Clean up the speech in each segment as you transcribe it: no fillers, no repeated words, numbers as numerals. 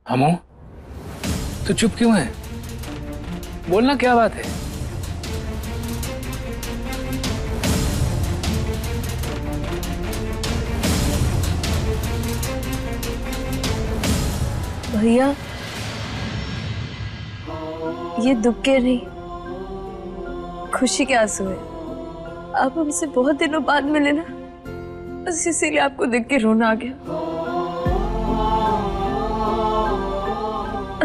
हमू, तू चुप क्यों है? बोलना, क्या बात है? भैया, ये दुख के नहीं, खुशी के आंसू है। आप हमसे बहुत दिनों बाद मिले ना, बस इसीलिए आपको देख के रोना आ गया।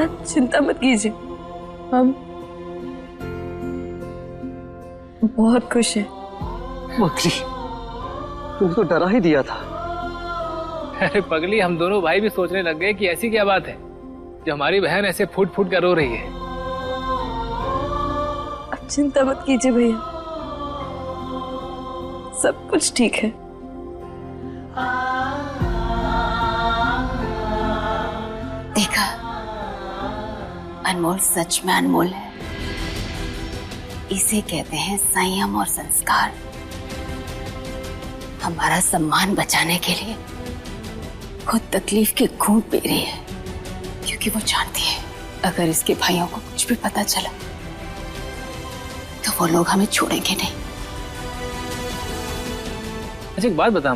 आप चिंता मत कीजिए, हम बहुत खुश हैं। पगली, तुमने तो डरा ही दिया था। अरे पगली, हम दोनों भाई भी सोचने लग गए कि ऐसी क्या बात है जो हमारी बहन ऐसे फूट फूट कर रो रही है। आप चिंता मत कीजिए भैया, सब कुछ ठीक है। देखा, अनमोल सच में अनमोल है। इसे कहते हैं संयम और संस्कार। हमारा सम्मान बचाने के लिए खुद तकलीफ के घूंट पी रही है, क्योंकि वो जानती है अगर इसके भाइयों को कुछ भी पता चला तो वो लोग हमें छोड़ेंगे नहीं। अच्छा, एक बात बता,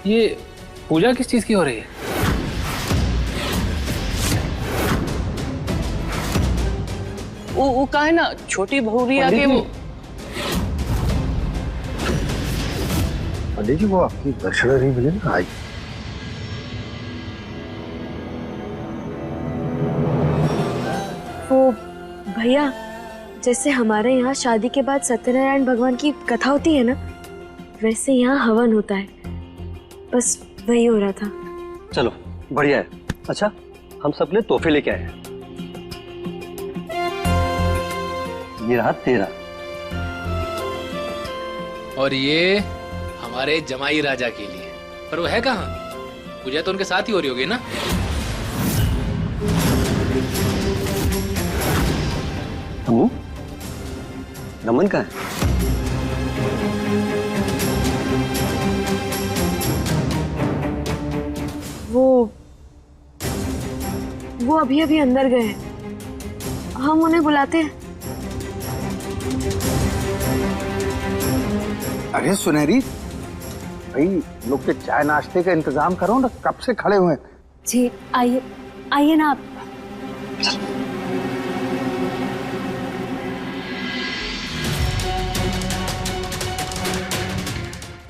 ये पूजा किस चीज की हो रही है? वो का है ना, छोटी बहुरिया के वो। पंडित जी, वो आपकी दक्षिणा नहीं मिली ना आज? वो भैया, जैसे हमारे यहाँ शादी के बाद सत्यनारायण भगवान की कथा होती है ना, वैसे यहाँ हवन होता है, बस वही हो रहा था। चलो, बढ़िया है। अच्छा, हम सब ने तोहफे लेके आए हैं। ये रहा तेरा। और ये हमारे जमाई राजा के लिए। पर वो है कहाँ? पूजा तो उनके साथ ही हो रही होगी ना? हमू, नमन कहाँ है? वो अभी अभी अंदर गए हैं, हम उन्हें बुलाते हैं। अरे सुनहरी, भाई लोग के चाय नाश्ते का इंतजाम करो ना, कब से खड़े हुए हैं। जी, आइए आइए ना आप।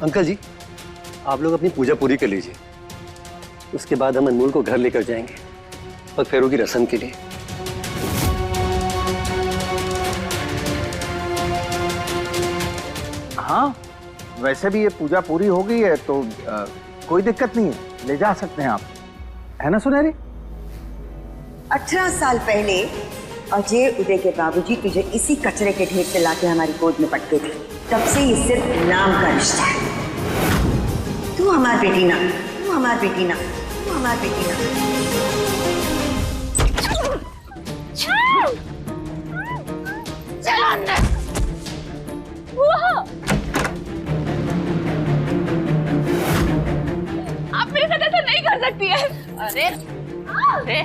अंकल जी, आप लोग अपनी पूजा पूरी कर लीजिए। उसके बाद हम अनमोल को घर लेकर जाएंगे और फेरों की रस्म के लिए। हाँ, वैसे भी ये पूजा पूरी हो गई है तो कोई दिक्कत नहीं है, ले जा सकते हैं आप, है ना सुनहरी? 18 साल पहले अजय उदय के बाबूजी तुझे इसी कचरे के ढेर से लाके हमारी गोद में पटके थे। तब से ये सिर्फ नाम का रिश्ता है। तू हमारी बेटी ना, तू हमारी बेटी ना, तू हमारी बेटी ना। चलो अंदर। आप मेरे साथ ऐसा नहीं कर सकती है। अरे अरे,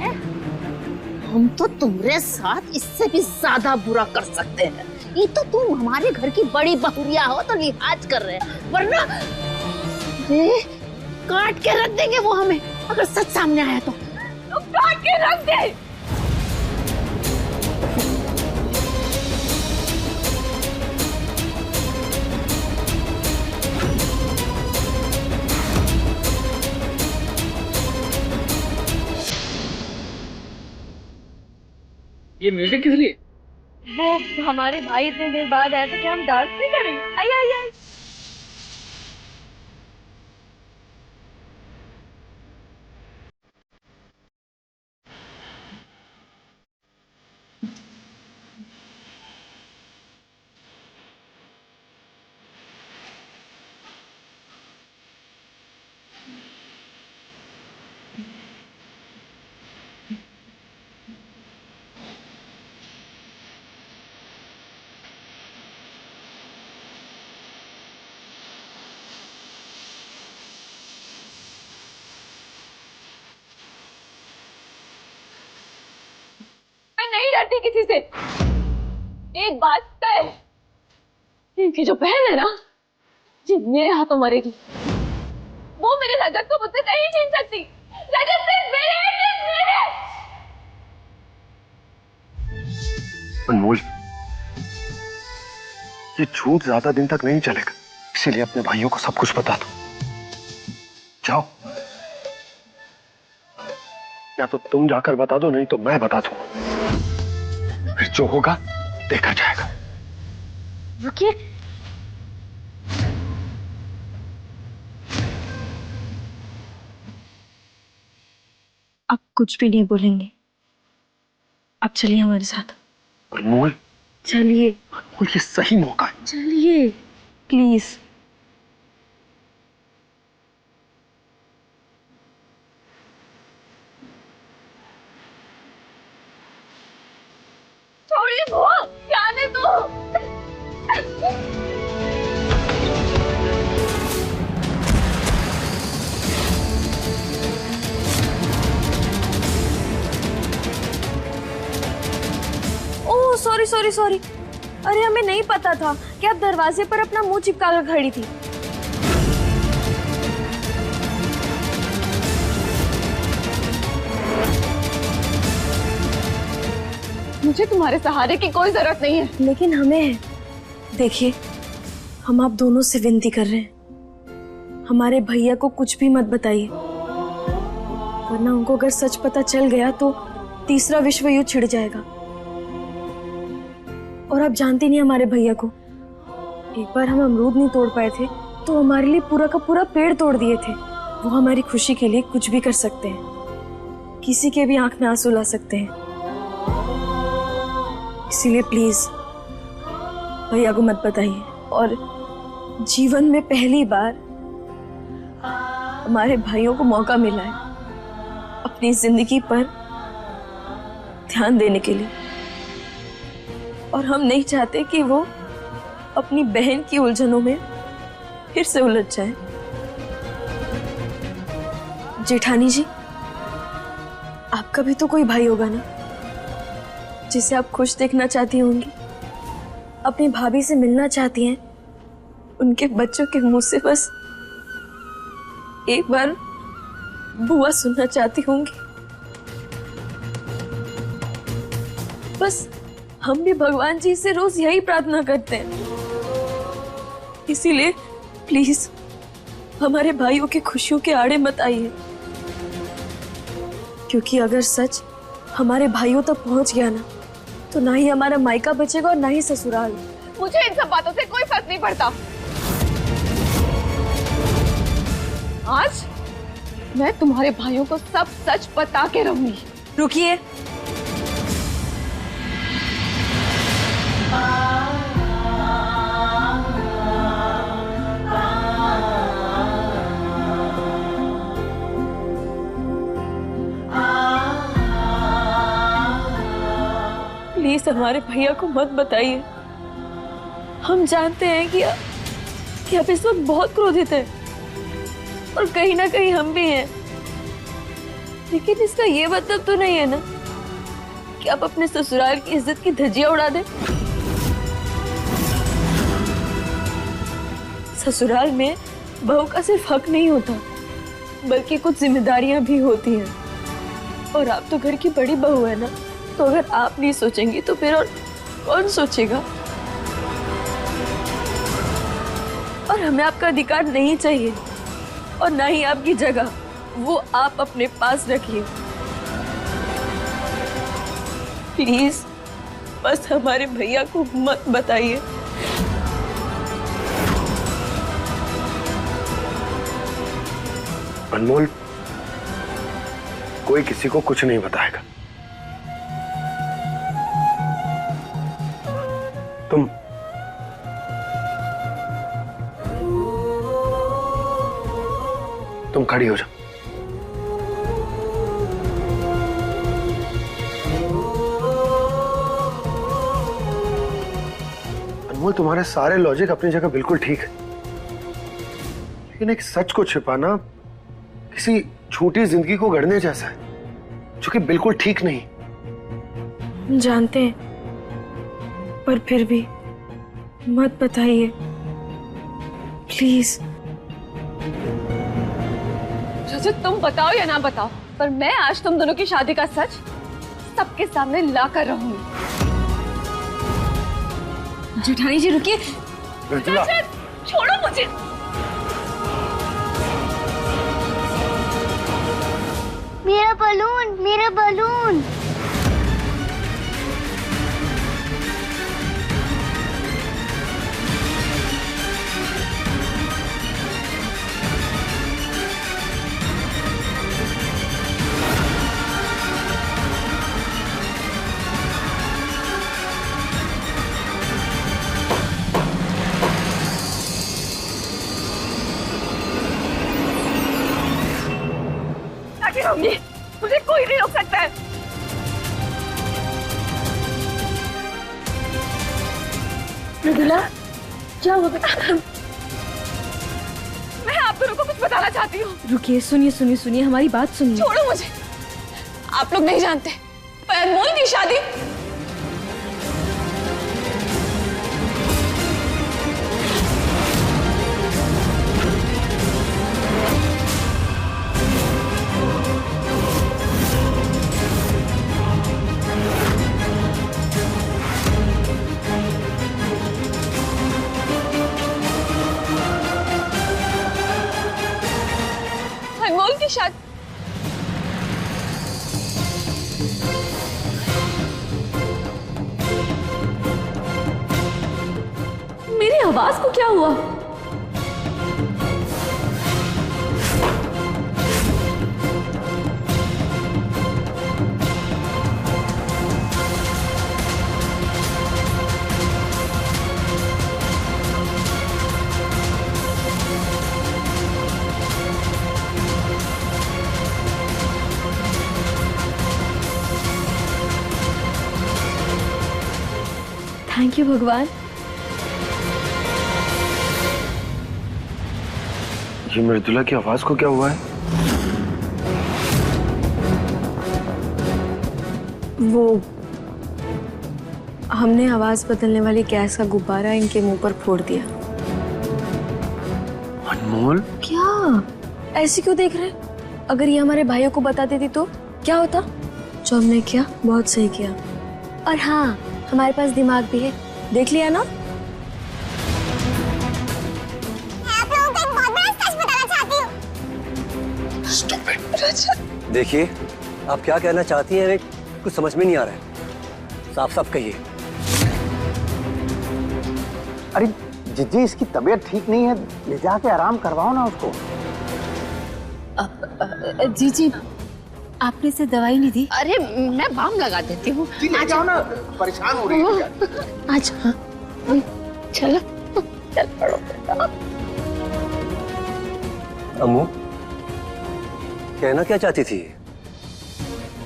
हम तो तुम्हारे साथ इससे भी ज्यादा बुरा कर सकते हैं। ये तो तुम हमारे घर की बड़ी बहुरिया हो तो लिहाज कर रहे हैं, वरना काट के रख देंगे वो हमें, अगर सच सामने आया तो काट के रख दे। ये म्यूजिक किस लिए? वो हमारे भाई इतने देर बाद आए तो क्या हम डांस नहीं करेंगे? आइए आइए आइए। चाहती किसी से। एक बात तय, इनकी जो बहन है ना, ये मेरे हाथों मरेगी। वो मेरे रजत को मुझसे नहीं छीन सकती। रजत सिर्फ मेरे। अनमोल, ये झूठ ज्यादा दिन तक नहीं चलेगा, इसीलिए अपने भाइयों को सब कुछ बता दो। जाओ, या तो तुम जाकर बता दो, नहीं तो मैं बता दूं। फिर जो होगा देखा जाएगा। रुकिए, आप कुछ भी नहीं बोलेंगे। आप चलिए हमारे साथ। अनमोल, चलिए। अनमोल, ये सही मौका है। चलिए प्लीज। छोड़िए बुआ, जाने दो। ओह सॉरी सॉरी सॉरी, अरे हमें नहीं पता था कि आप दरवाजे पर अपना मुंह चिपका कर खड़ी थी। मुझे तुम्हारे सहारे की कोई जरूरत नहीं है। लेकिन हमें है। देखिए, हम आप दोनों से विनती कर रहे हैं, हमारे भैया को कुछ भी मत बताइए, वरना उनको अगर सच पता चल गया तो तीसरा विश्व युद्ध छिड़ जाएगा। और आप जानती नहीं हमारे भैया को, एक बार हम अमरूद नहीं तोड़ पाए थे तो हमारे लिए पूरा का पूरा पेड़ तोड़ दिए थे। वो हमारी खुशी के लिए कुछ भी कर सकते हैं, किसी के भी आंख में आंसू ला सकते हैं। इसीलिए प्लीज भैया को मत बताइए। और जीवन में पहली बार हमारे भाइयों को मौका मिला है अपनी जिंदगी पर ध्यान देने के लिए, और हम नहीं चाहते कि वो अपनी बहन की उलझनों में फिर से उलझ जाए। जेठानी जी, आपका भी तो कोई भाई होगा ना जिसे आप खुश देखना चाहती होंगी, अपनी भाभी से मिलना चाहती हैं, उनके बच्चों के मुंह से बस एक बार बुआ सुनना चाहती होंगी। बस हम भी भगवान जी से रोज यही प्रार्थना करते हैं। इसीलिए प्लीज हमारे भाइयों की खुशियों के आड़े मत आइए, क्योंकि अगर सच हमारे भाइयों तक पहुंच गया ना तो ना ही हमारा मायका बचेगा और ना ही ससुराल। मुझे इन सब बातों से कोई फर्क नहीं पड़ता। आज मैं तुम्हारे भाइयों को सब सच बता के रहूंगी। रुकिए, प्लीज हमारे भैया को मत बताइए। हम जानते हैं कि आप इस वक्त बहुत क्रोधित हैं और कहीं ना कहीं हम भी हैं, लेकिन इसका ये मतलब तो नहीं है ना कि आप अपने ससुराल की इज्जत की धज्जियां उड़ा दें। ससुराल में बहू का सिर्फ हक नहीं होता, बल्कि कुछ जिम्मेदारियां भी होती हैं, और आप तो घर की बड़ी बहू है ना, तो अगर आप नहीं सोचेंगी तो फिर और कौन सोचेगा। और हमें आपका अधिकार नहीं चाहिए और ना ही आपकी जगह, वो आप अपने पास रखिए। प्लीज बस हमारे भैया को मत बताइए। अनमोल, कोई किसी को कुछ नहीं बताएगा। तुम खड़ी हो जाओ। अनमोल, तुम्हारे सारे लॉजिक अपनी जगह बिल्कुल ठीक है, लेकिन एक सच को छिपाना किसी झूठी जिंदगी को गढ़ने जैसा है, जो कि बिल्कुल ठीक नहीं। हम जानते हैं, पर फिर भी मत बताइए प्लीज। रजत, तुम बताओ या ना बताओ, पर मैं आज तुम दोनों की शादी का सच सबके सामने ला कर रहूंगी। जेठानी जी रुकिए। रजत, छोड़ो मुझे। मेरा बलून, मेरा बलून। मुझे कोई नहीं रोक सकता है। मृदुला, क्या हुआ? मैं आप दोनों को कुछ बताना चाहती हूँ। रुकिए, सुनिए सुनिए सुनिए, हमारी बात सुनिए। छोड़ो मुझे। आप लोग नहीं जानते, पर अनमोल की शादी अनमोल की शादी मेरी आवाज को क्या हुआ? थैंक यू भगवान। ये मृदुला की आवाज को क्या हुआ है? वो हमने आवाज बदलने वाली गैस का गुब्बारा इनके मुंह पर फोड़ दिया। अनमोल, क्या ऐसे क्यों देख रहे? अगर ये हमारे भाइयों को बता देती तो क्या होता? जो हमने किया बहुत सही किया। और हाँ, हमारे पास दिमाग भी है, देख लिया ना? आप लोगों को एक बहुत बड़ा सच बताना चाहती हूँ। देखिए, आप क्या कहना चाहती हैं कुछ समझ में नहीं आ रहा है, साफ साफ कहिए। अरे जिज्जी, इसकी तबीयत ठीक नहीं है, ले जाके आराम करवाओ ना उसको। जी जी, आपने से दवाई नहीं दी? अरे मैं बाम लगा देती हूँ। ले जाओ ना, परेशान हो रही है। अच्छा चलो चल पड़ो बेटा। अम्मू, कहना क्या चाहती थी?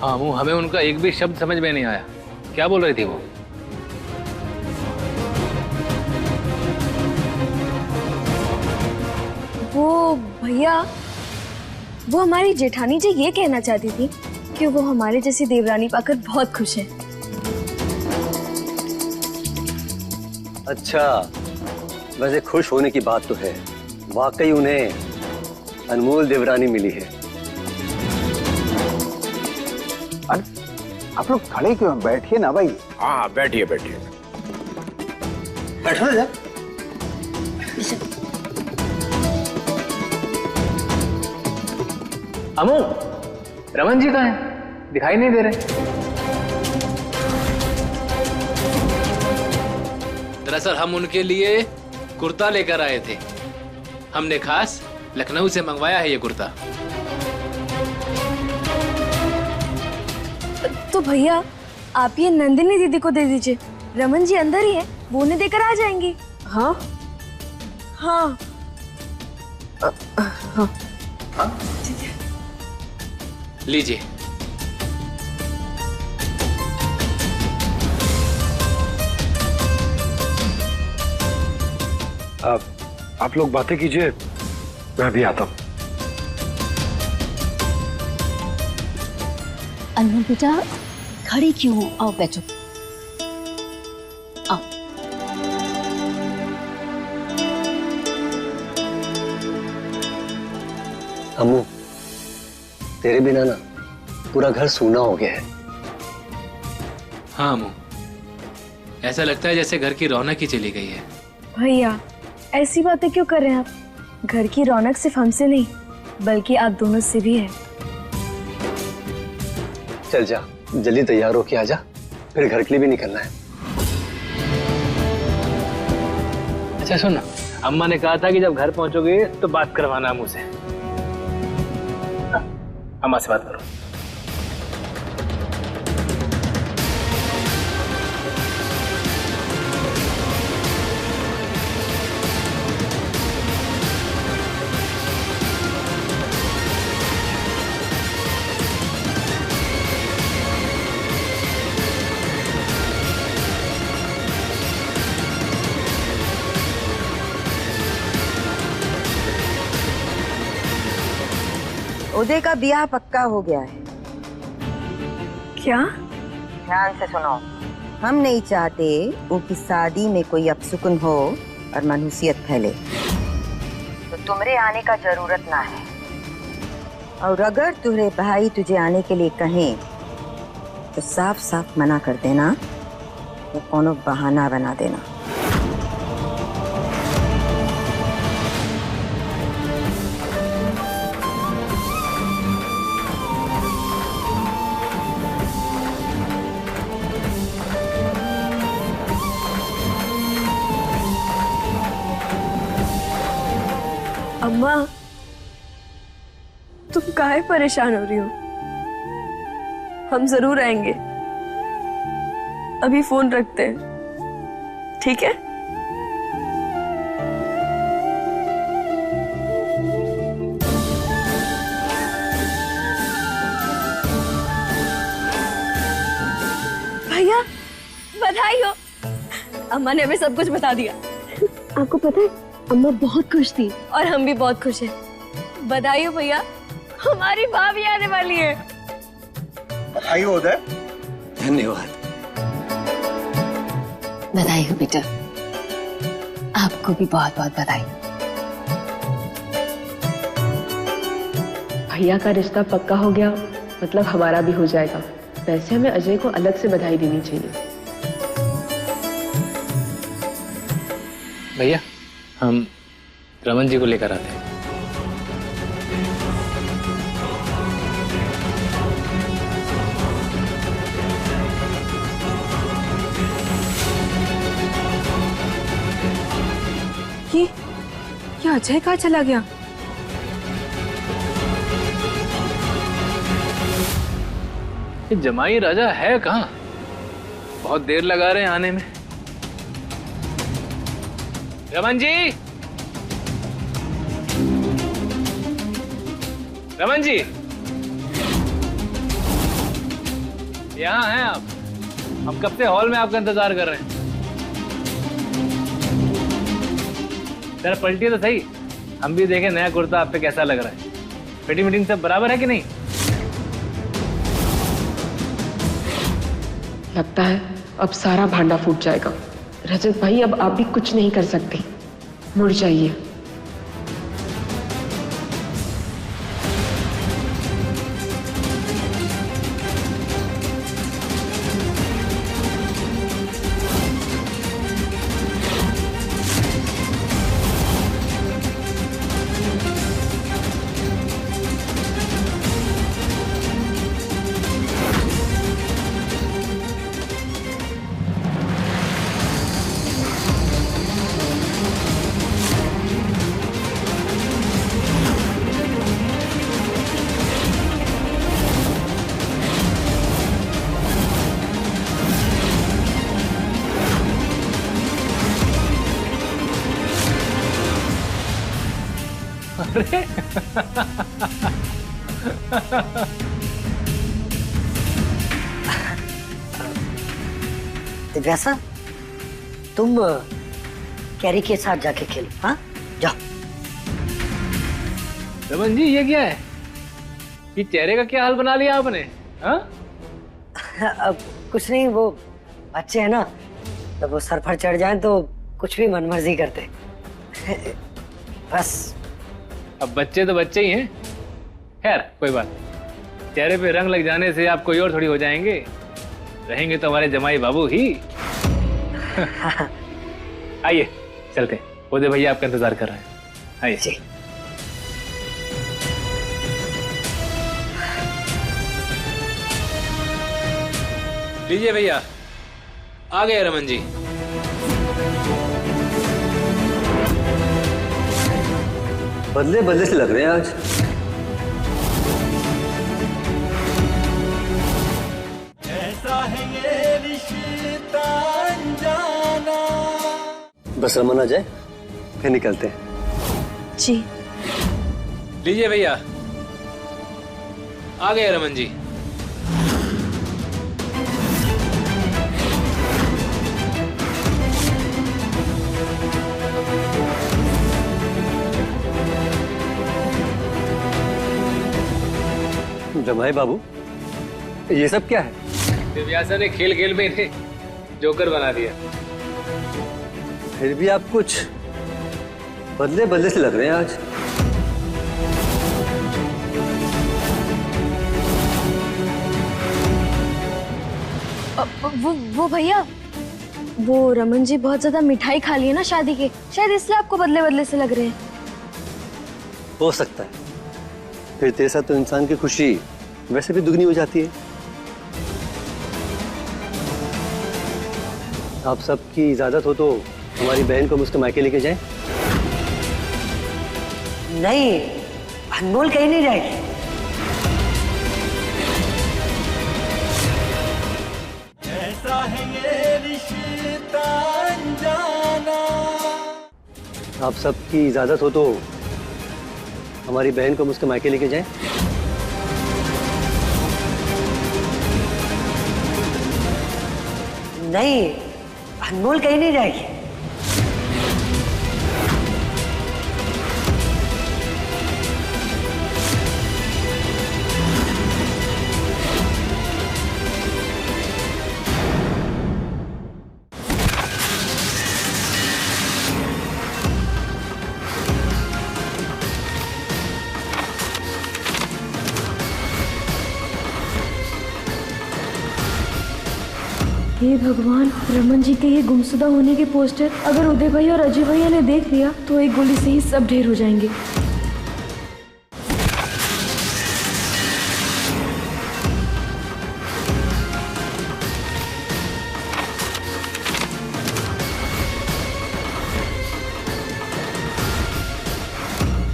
हाँ अम्मू, हमें उनका एक भी शब्द समझ में नहीं आया। क्या बोल रही थी वो? वो भैया, वो हमारी जेठानी जी ये कहना चाहती थी कि वो हमारे जैसी देवरानी पाकर बहुत खुश है। अच्छा, वैसे खुश होने की बात तो है, वाकई उन्हें अनमोल देवरानी मिली है। अरे आप लोग खड़े क्यों हैं? बैठिए ना भाई। हाँ बैठिए बैठिए। बैठो ना। अम्मू, रमन जी कहाँ हैं? दिखाई नहीं दे रहे। दरअसल हम उनके लिए कुर्ता लेकर आए थे। हमने खास लखनऊ से मंगवाया है ये कुर्ता। तो भैया, आप ये नंदिनी दीदी को दे दीजिए, रमन जी अंदर ही है, वो उन्हें देकर आ जाएंगी। हाँ हाँ हाँ, लीजिए। आप लोग बातें कीजिए, मैं भी आता हूँ। अनमोल बेटा, खड़ी क्यों हो? आओ बैठो, आओ। अम्मू, तेरे बिना ना पूरा घर सूना हो गया है। हाँ अम्मू, ऐसा लगता है जैसे घर की रौनक ही चली गई है। भैया ऐसी बातें क्यों कर रहे हैं आप? घर की रौनक सिर्फ हमसे नहीं बल्कि आप दोनों से भी है। चल जा, जल्दी तैयार होके आ जा, फिर घर के लिए भी निकलना है। अच्छा सुन, अम्मा ने कहा था कि जब घर पहुंचोगे तो बात करवाना मुझसे। अम्मा से बात करो। उदय का ब्याह पक्का हो गया है। क्या? ध्यान से सुनो, हम नहीं चाहते उनकी शादी में कोई अपशुकुन हो और मनहूसियत फैले, तो तुम्हारे आने का जरूरत ना है। और अगर तुम्हारे भाई तुझे आने के लिए कहें तो साफ साफ मना कर देना, या कोनो बहाना बना देना। अम्मा, तुम काहे परेशान हो रही हो? हम जरूर आएंगे। अभी फोन रखते हैं, ठीक है? भैया बधाई हो, अम्मा ने हमें सब कुछ बता दिया। आपको पता है अम्मा बहुत खुश थी और हम भी बहुत खुश हैं। बधाई हो भैया, हमारी भाभी आने वाली है। बधाई हो उदय। धन्यवाद। बधाई हो बेटा, आपको भी बहुत बहुत बधाई। भैया का रिश्ता पक्का हो गया, मतलब हमारा भी हो जाएगा। वैसे हमें अजय को अलग से बधाई देनी चाहिए। भैया हम रमन जी को लेकर आते हैं। ये अजय कहाँ चला गया? ये जमाई राजा है कहाँ? बहुत देर लगा रहे हैं आने में। रमन जी, रमन जी, यहाँ हैं आप? हम कब से हॉल में आपका इंतजार कर रहे हैं। जरा पलटिए तो सही, हम भी देखें नया कुर्ता आप पे कैसा लग रहा है। फिटिंग मीटिंग सब बराबर है कि नहीं? लगता है अब सारा भांडा फूट जाएगा। रजत भाई अब आप भी कुछ नहीं कर सकते, मुड़ जाइए। वैसा तुम कैरी के साथ जाके खेलो। हाँ जाओ। रमन जी ये क्या है? ये चेहरे का क्या हाल बना लिया आपने? हाँ अब कुछ नहीं, वो बच्चे हैं ना, जब वो सर पर चढ़ जाएं तो कुछ भी मनमर्जी करते। बस। अब बच्चे तो बच्चे ही हैं। खैर कोई बात नहीं। चेहरे पे रंग लग जाने से आप कोई और थोड़ी हो जाएंगे, रहेंगे तो हमारे जमाई बाबू ही। आइए चलते हैं, उदय भैया आपका इंतजार कर रहे हैं। आइए जी। लीजिए भैया, आ गए रमन जी। बदले बदले से लग रहे हैं आज। ऐसा है ये रिश्ता अनजाना। बस रमन आ जाए फिर निकलते हैं। जी। लीजिए भैया, आ गए रमन जी। जमाई बाबू, ये सब क्या है? दिव्यासा ने खेल खेल में इन्हें जोकर बना दिया। फिर भी आप कुछ बदले बदले से लग रहे हैं आज। वो भैया, वो रमन जी बहुत ज्यादा मिठाई खा लिए ना शादी के, शायद इसलिए आपको बदले बदले से लग रहे हैं। हो सकता है, फिर तेरे साथ तो इंसान की खुशी वैसे भी दुगनी हो जाती है। आप सबकी इजाजत हो तो हमारी बहन को मुझके मायके लेके जाएं। नहीं, अनमोल कहीं नहीं जाएगी। ऐसा है ये रिश्ता अनजाना। आप सबकी इजाजत हो तो हमारी बहन को मुझके मायके लेके जाएं। नहीं, अनमोल कहीं नहीं जाएगी। हे भगवान, रमन जी के ये गुमशुदा होने के पोस्टर अगर उदय भैया और अजय भैया ने देख लिया तो एक गोली से ही सब ढेर हो जाएंगे।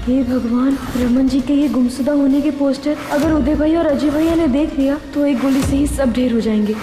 हे भगवान, रमन जी के ये गुमशुदा होने के पोस्टर अगर उदय भैया और अजय भैया ने देख लिया तो एक गोली से ही सब ढेर हो जाएंगे।